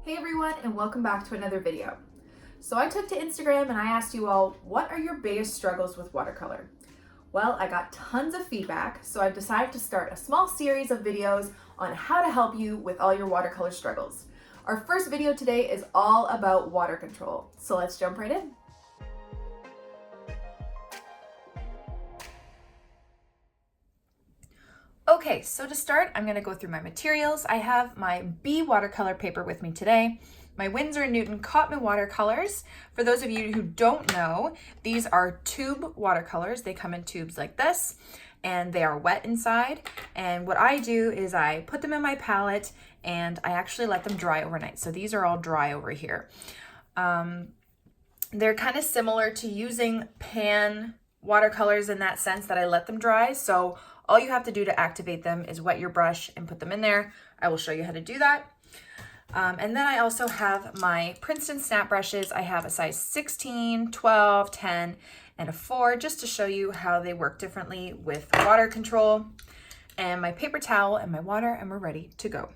Hey everyone, and welcome back to another video. So I took to Instagram and I asked you all, what are your biggest struggles with watercolor? Well, I got tons of feedback, so I've decided to start a small series of videos on how to help you with all your watercolor struggles. Our first video today is all about water control, so let's jump right in. Okay, so to start, I'm gonna go through my materials. I have my B watercolor paper with me today, my Winsor & Newton Cotman watercolors. For those of you who don't know, these are tube watercolors. They come in tubes like this, and they are wet inside. And what I do is I put them in my palette, and I actually let them dry overnight. So these are all dry over here. They're kind of similar to using pan watercolors in that sense that I let them dry. So all you have to do to activate them is wet your brush and put them in there. I will show you how to do that. And then I also have my Princeton snap brushes. I have a size 16, 12, 10, and a 4, just to show you how they work differently with water control. And my paper towel and my water, and we're ready to go.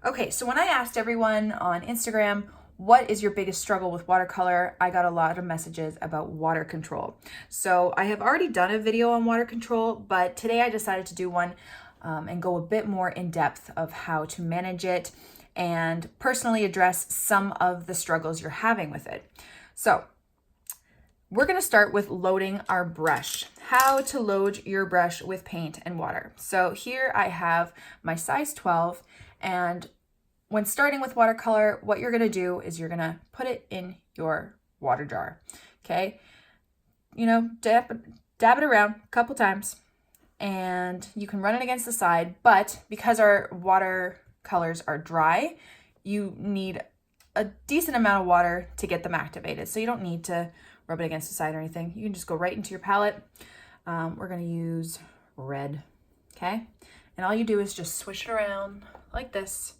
Okay, so when I asked everyone on Instagram, what is your biggest struggle with watercolor? I got a lot of messages about water control. So I have already done a video on water control, but today I decided to do one and go a bit more in depth of how to manage it and personally address some of the struggles you're having with it. So we're gonna start with loading our brush. How to load your brush with paint and water. So here I have my size 12, and when starting with watercolor, what you're gonna do is you're gonna put it in your water jar, okay? You know, dab it around a couple times, and you can run it against the side, but because our watercolors are dry, you need a decent amount of water to get them activated. So you don't need to rub it against the side or anything. You can just go right into your palette. We're gonna use red, okay? And all you do is just swish it around like this.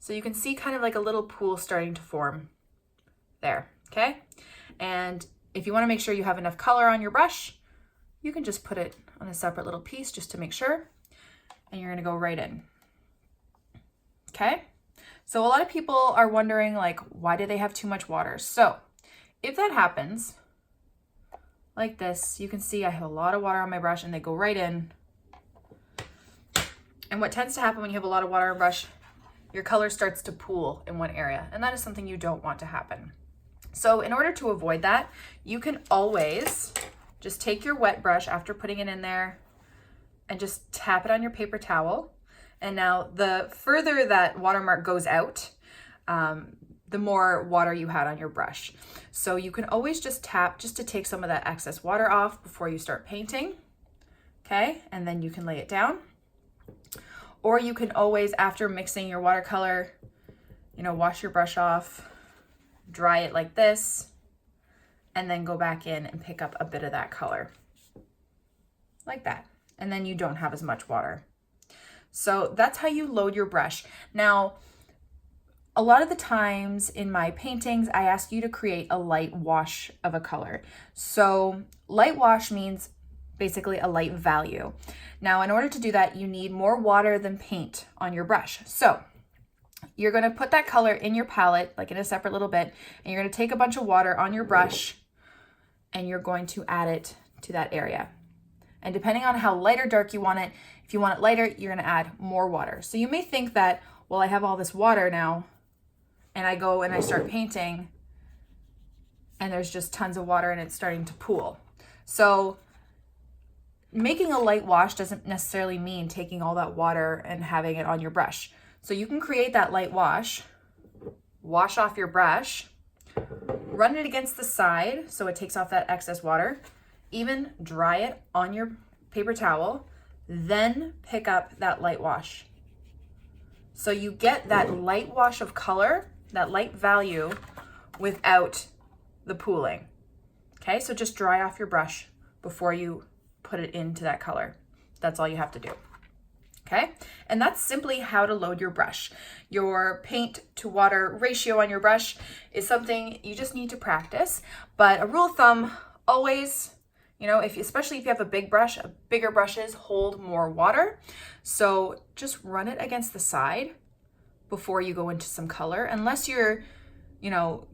So you can see kind of like a little pool starting to form there, okay? And if you want to make sure you have enough color on your brush, you can just put it on a separate little piece just to make sure, and you're going to go right in, okay? So a lot of people are wondering, like, why do they have too much water? So if that happens, like this, you can see I have a lot of water on my brush and they go right in. And what tends to happen when you have a lot of water on a brush, your color starts to pool in one area, and that is something you don't want to happen. So in order to avoid that, you can always just take your wet brush after putting it in there and just tap it on your paper towel. And now the further that watermark goes out, the more water you had on your brush. So you can always just tap just to take some of that excess water off before you start painting, okay? And then you can lay it down. Or you can always, after mixing your watercolor, you know, wash your brush off, dry it like this, and then go back in and pick up a bit of that color, like that. And then you don't have as much water. So that's how you load your brush. Now, a lot of the times in my paintings, I ask you to create a light wash of a color. So light wash means basically a light value. Now, in order to do that, you need more water than paint on your brush. So you're gonna put that color in your palette, like in a separate little bit, and you're gonna take a bunch of water on your brush and you're going to add it to that area. And depending on how light or dark you want it, if you want it lighter, you're gonna add more water. So you may think that, well, I have all this water now, and I go and I start painting, and there's just tons of water and it's starting to pool. So making a light wash doesn't necessarily mean taking all that water and having it on your brush. So you can create that light wash, wash off your brush, run it against the side so it takes off that excess water, even dry it on your paper towel, then pick up that light wash. So you get that light wash of color, that light value, without the pooling. Okay, so just dry off your brush before you put it into that color. That's all you have to do. Okay, and that's simply how to load your brush. Your paint to water ratio on your brush is something you just need to practice, but a rule of thumb, always, you know, especially if you have a big brush, bigger brushes hold more water. So just run it against the side before you go into some color. Unless you're, you know,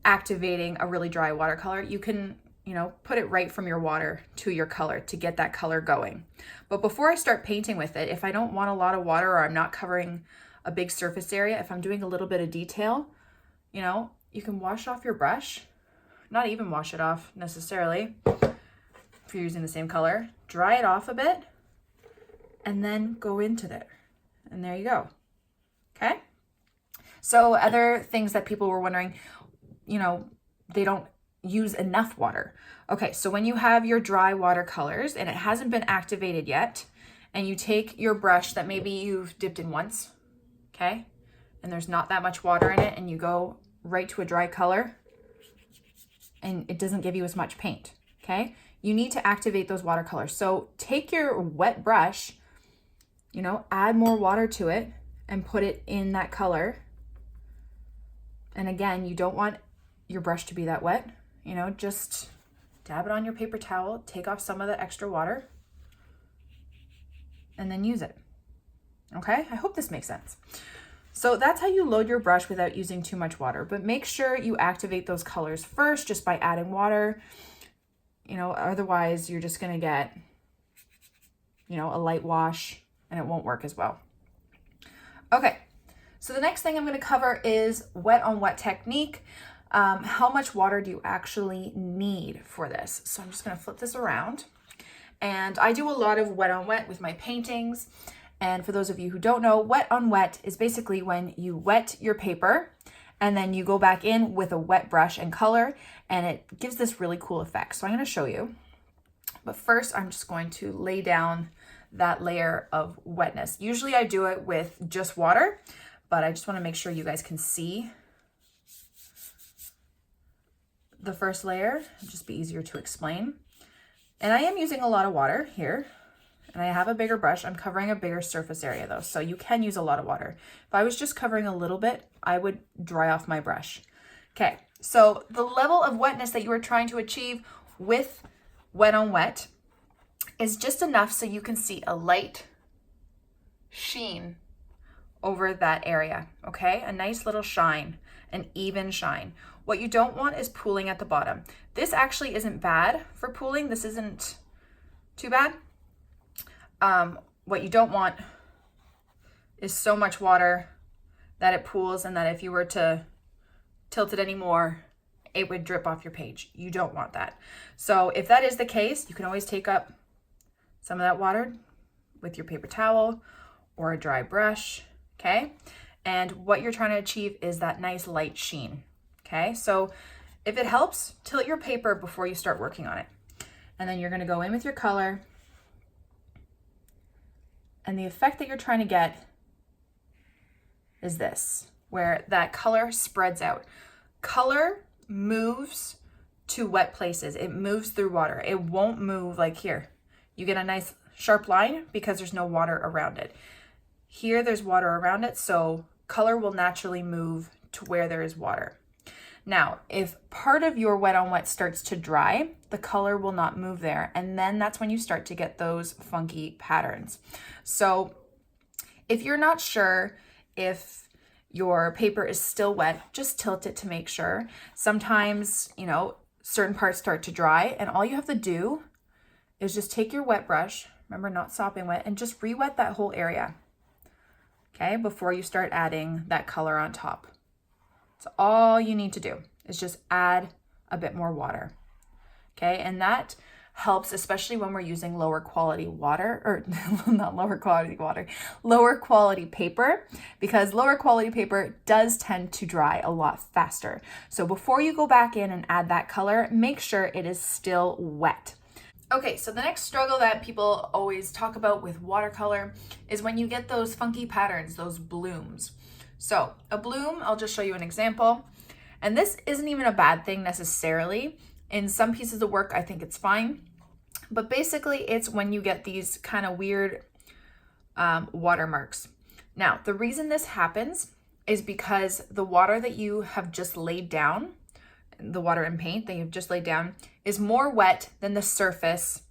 activating a really dry watercolor, you can, you know, put it right from your water to your color to get that color going. But before I start painting with it, if I don't want a lot of water or I'm not covering a big surface area, if I'm doing a little bit of detail, you know, you can wash off your brush, not even wash it off necessarily if you're using the same color, dry it off a bit, and then go into there. And there you go. Okay. So other things that people were wondering, you know, they don't use enough water. Okay, so when you have your dry watercolors and it hasn't been activated yet, and you take your brush that maybe you've dipped in once, okay, and there's not that much water in it, and you go right to a dry color, and it doesn't give you as much paint, okay? You need to activate those watercolors. So take your wet brush, you know, add more water to it and put it in that color. And again, you don't want your brush to be that wet, you know, just dab it on your paper towel, take off some of the extra water, and then use it. Okay, I hope this makes sense. So that's how you load your brush without using too much water, but make sure you activate those colors first just by adding water. You know, otherwise you're just gonna get, you know, a light wash and it won't work as well. Okay, so the next thing I'm gonna cover is wet on wet technique. How much water do you actually need for this? So I'm just gonna flip this around. And I do a lot of wet on wet with my paintings. And for those of you who don't know, wet on wet is basically when you wet your paper and then you go back in with a wet brush and color, and it gives this really cool effect. So I'm gonna show you. But first, I'm just going to lay down that layer of wetness. Usually I do it with just water, but I just wanna make sure you guys can see the first layer. It'll just be easier to explain. And I am using a lot of water here, and I have a bigger brush. I'm covering a bigger surface area though, so you can use a lot of water. If I was just covering a little bit, I would dry off my brush. Okay, so the level of wetness that you are trying to achieve with wet on wet is just enough so you can see a light sheen over that area, okay? A nice little shine, an even shine. What you don't want is pooling at the bottom. This actually isn't bad for pooling. This isn't too bad. What you don't want is so much water that it pools and that if you were to tilt it anymore, it would drip off your page. You don't want that. So if that is the case, you can always take up some of that water with your paper towel or a dry brush, okay? And what you're trying to achieve is that nice light sheen, okay? So if it helps, tilt your paper before you start working on it. And then you're gonna go in with your color. And the effect that you're trying to get is this, where that color spreads out. Color moves to wet places. It moves through water. It won't move like here. You get a nice sharp line because there's no water around it. Here there's water around it, so color will naturally move to where there is water. Now, if part of your wet on wet starts to dry, the color will not move there. And then that's when you start to get those funky patterns. So if you're not sure if your paper is still wet, just tilt it to make sure. Sometimes, you know, certain parts start to dry, and all you have to do is just take your wet brush, remember not sopping wet, and just re-wet that whole area, okay, before you start adding that color on top. So all you need to do is just add a bit more water, okay? And that helps, especially when we're using lower quality water, or not lower quality water, lower quality paper, because lower quality paper does tend to dry a lot faster. So before you go back in and add that color, make sure it is still wet. Okay, so the next struggle that people always talk about with watercolor is when you get those funky patterns, those blooms. So a bloom, I'll just show you an example. And this isn't even a bad thing necessarily. In some pieces of work, I think it's fine. But basically, it's when you get these kind of weird watermarks. Now, the reason this happens is because the water that you have just laid down, the water and paint that you've just laid down, is more wet than the surface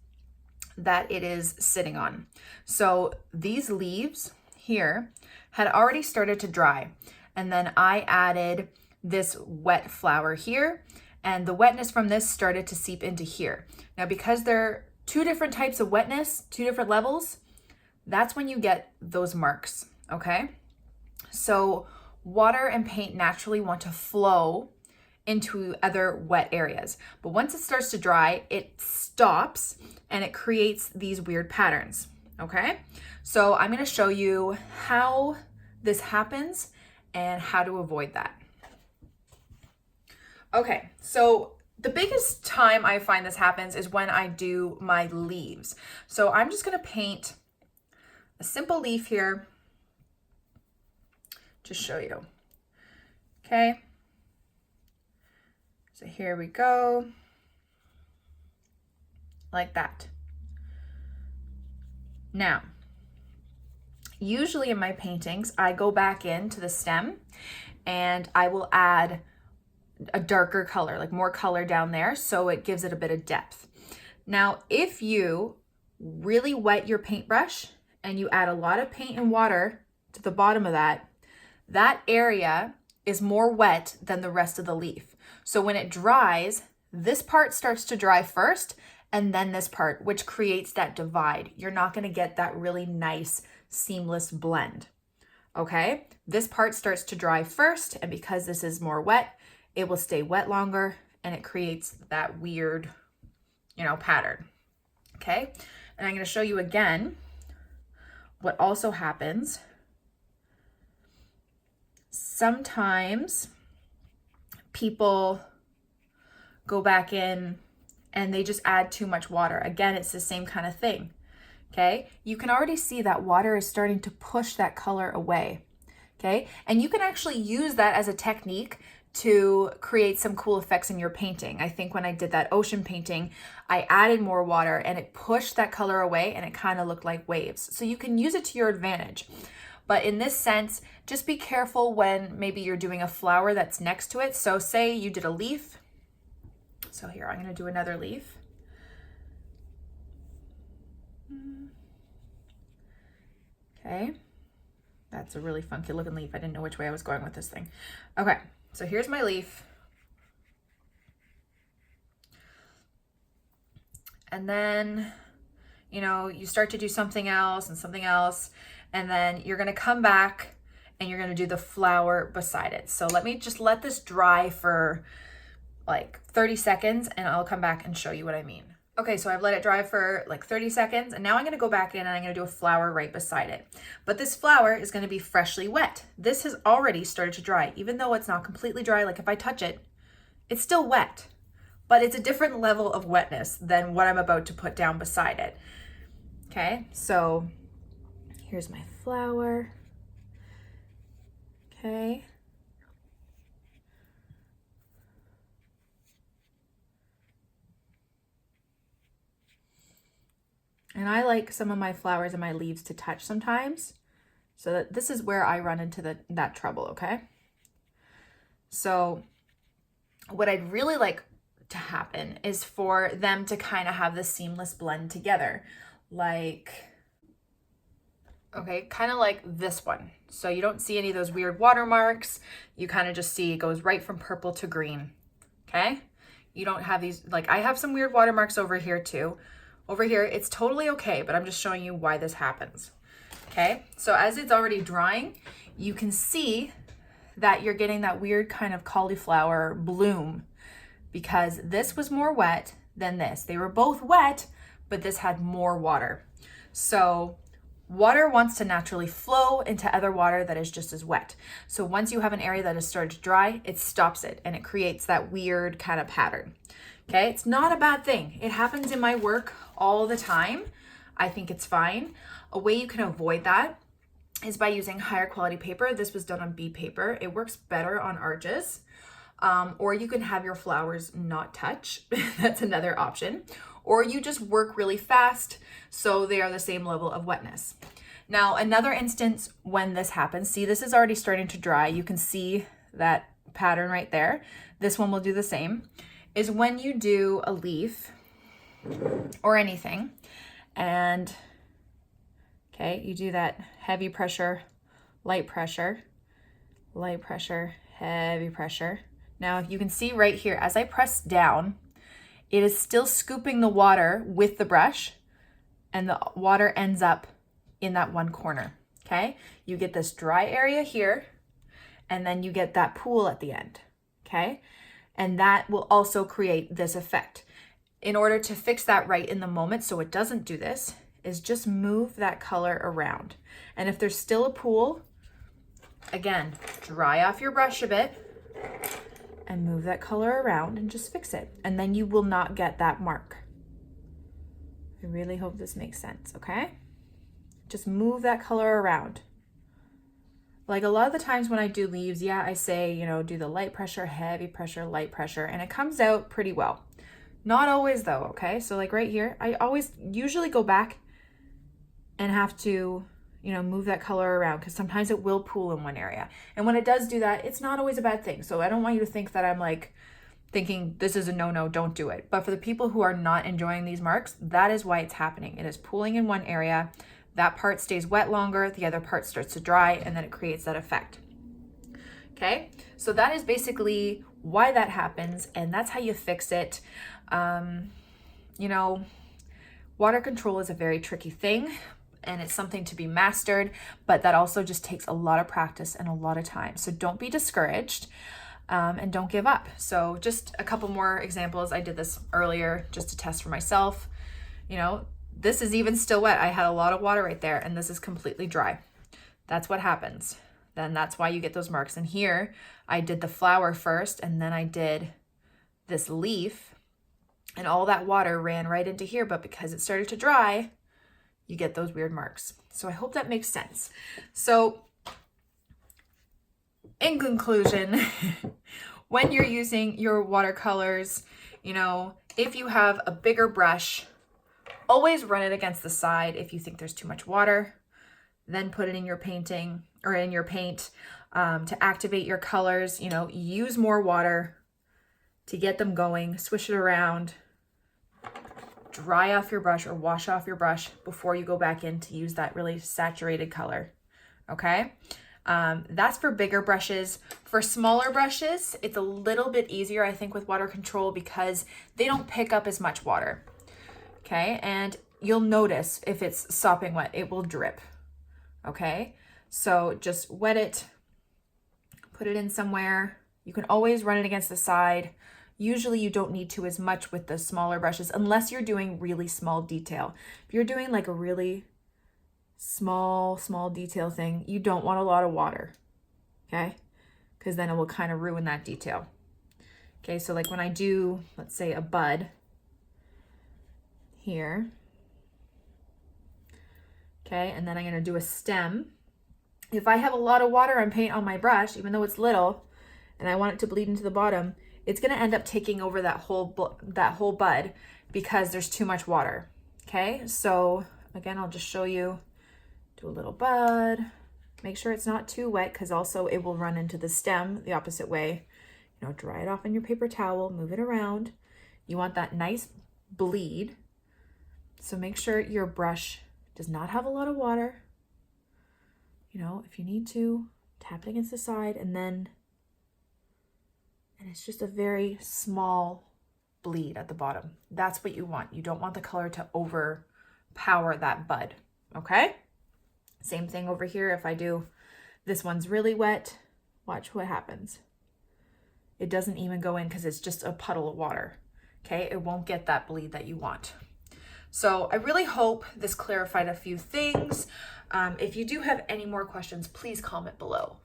that it is sitting on. So these leaves here had already started to dry. And then I added this wet flour here, and the wetness from this started to seep into here. Now, because they're two different types of wetness, two different levels, that's when you get those marks, okay? So water and paint naturally want to flow into other wet areas. But once it starts to dry, it stops and it creates these weird patterns, okay? So I'm gonna show you how this happens and how to avoid that. Okay, so the biggest time I find this happens is when I do my leaves. So I'm just gonna paint a simple leaf here, just show you, okay? So here we go, like that. Now, usually in my paintings, I go back into the stem and I will add a darker color, like more color down there, so it gives it a bit of depth. Now, if you really wet your paintbrush and you add a lot of paint and water to the bottom of that, that area is more wet than the rest of the leaf. So when it dries, this part starts to dry first and then this part, which creates that divide. You're not gonna get that really nice seamless blend, okay? This part starts to dry first, and because this is more wet, it will stay wet longer and it creates that weird, pattern, okay? And I'm gonna show you again what also happens. Sometimes people go back in and they just add too much water. Again, it's the same kind of thing, okay? You can already see that water is starting to push that color away, okay? And you can actually use that as a technique to create some cool effects in your painting. I think when I did that ocean painting, I added more water and it pushed that color away and it kind of looked like waves. So you can use it to your advantage. But in this sense, just be careful when maybe you're doing a flower that's next to it. So say you did a leaf. So here, I'm gonna do another leaf. Okay, that's a really funky looking leaf. I didn't know which way I was going with this thing. Okay, so here's my leaf. And then, you start to do something else, and then you're gonna come back and you're gonna do the flower beside it. So let me just let this dry for like 30 seconds and I'll come back and show you what I mean. Okay, so I've let it dry for like 30 seconds and now I'm gonna go back in and I'm gonna do a flower right beside it. But this flower is gonna be freshly wet. This has already started to dry, even though it's not completely dry. Like if I touch it, it's still wet, but it's a different level of wetness than what I'm about to put down beside it. Okay, so here's my flower. Okay. And I like some of my flowers and my leaves to touch sometimes. So that this is where I run into that trouble, okay? So what I'd really like to happen is for them to kind of have this seamless blend together. Like, okay, kind of like this one. So you don't see any of those weird watermarks. You kind of just see it goes right from purple to green, okay? You don't have these, like I have some weird watermarks over here too. Over here, it's totally okay, but I'm just showing you why this happens, okay? So as it's already drying, you can see that you're getting that weird kind of cauliflower bloom because this was more wet than this. They were both wet, but this had more water. So water wants to naturally flow into other water that is just as wet. So once you have an area that has started to dry, it stops it and it creates that weird kind of pattern. Okay, it's not a bad thing. It happens in my work all the time. I think it's fine. A way you can avoid that is by using higher quality paper. This was done on bee paper. It works better on arches. Or you can have your flowers not touch. That's another option. Or you just work really fast so they are the same level of wetness. Now, another instance when this happens, see this is already starting to dry. You can see that pattern right there. This one will do the same. Is when you do a leaf or anything and okay, you do that heavy pressure light pressure, heavy pressure. Now you can see right here, as I press down, it is still scooping the water with the brush, and the water ends up in that one corner, okay? You get this dry area here, and then you get that pool at the end, okay? And that will also create this effect. In order to fix that right in the moment so it doesn't do this, is just move that color around. And if there's still a pool, again, dry off your brush a bit and move that color around and just fix it. And then you will not get that mark. I really hope this makes sense, okay? Just move that color around. Like a lot of the times when I do leaves, yeah, I say, you know, do the light pressure, heavy pressure, light pressure, and it comes out pretty well. Not always though, okay? So like right here, I always usually go back and have to, you know, move that color around because sometimes it will pool in one area. And when it does do that, it's not always a bad thing. So I don't want you to think that I'm like thinking this is a no-no, don't do it. But for the people who are not enjoying these marks, that is why it's happening. It is pooling in one area. That part stays wet longer, the other part starts to dry, and then it creates that effect. Okay, so that is basically why that happens, and that's how you fix it. You know, water control is a very tricky thing, and it's something to be mastered, but that also just takes a lot of practice and a lot of time. So don't be discouraged, and don't give up. So just a couple more examples. I did this earlier just to test for myself. You know, this is even still wet. I had a lot of water right there, and this is completely dry. That's what happens. Then that's why you get those marks. And here I did the flower first, and then I did this leaf, and all that water ran right into here, but because it started to dry, you get those weird marks. So I hope that makes sense. So in conclusion, when you're using your watercolors, you know, if you have a bigger brush, always run it against the side if you think there's too much water. Then put it in your painting or in your paint to activate your colors. You know, use more water to get them going. Swish it around. Dry off your brush or wash off your brush before you go back in to use that really saturated color. Okay? That's for bigger brushes. For smaller brushes, it's a little bit easier, I think, with water control because they don't pick up as much water. Okay, and you'll notice if it's sopping wet, it will drip. Okay, so just wet it, put it in somewhere. You can always run it against the side. Usually you don't need to as much with the smaller brushes unless you're doing really small detail. If you're doing like a really small detail thing, you don't want a lot of water, okay? Because then it will kind of ruin that detail. Okay, so like when I do, let's say a bud, here. Okay, and then I'm going to do a stem. If I have a lot of water and paint on my brush, even though it's little, and I want it to bleed into the bottom, it's going to end up taking over that whole bud because there's too much water. Okay, so again, I'll just show you. Do a little bud. Make sure it's not too wet because also it will run into the stem the opposite way. You know, dry it off on your paper towel, move it around. You want that nice bleed. So make sure your brush does not have a lot of water. You know, if you need to, tap it against the side and it's just a very small bleed at the bottom. That's what you want. You don't want the color to overpower that bud, okay? Same thing over here. If I do, this one's really wet, watch what happens. It doesn't even go in because it's just a puddle of water, okay? It won't get that bleed that you want. So I really hope this clarified a few things. If you do have any more questions, please comment below.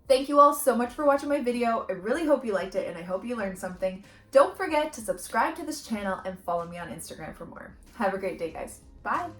Thank you all so much for watching my video. I really hope you liked it and I hope you learned something. Don't forget to subscribe to this channel and follow me on Instagram for more. Have a great day, guys. Bye.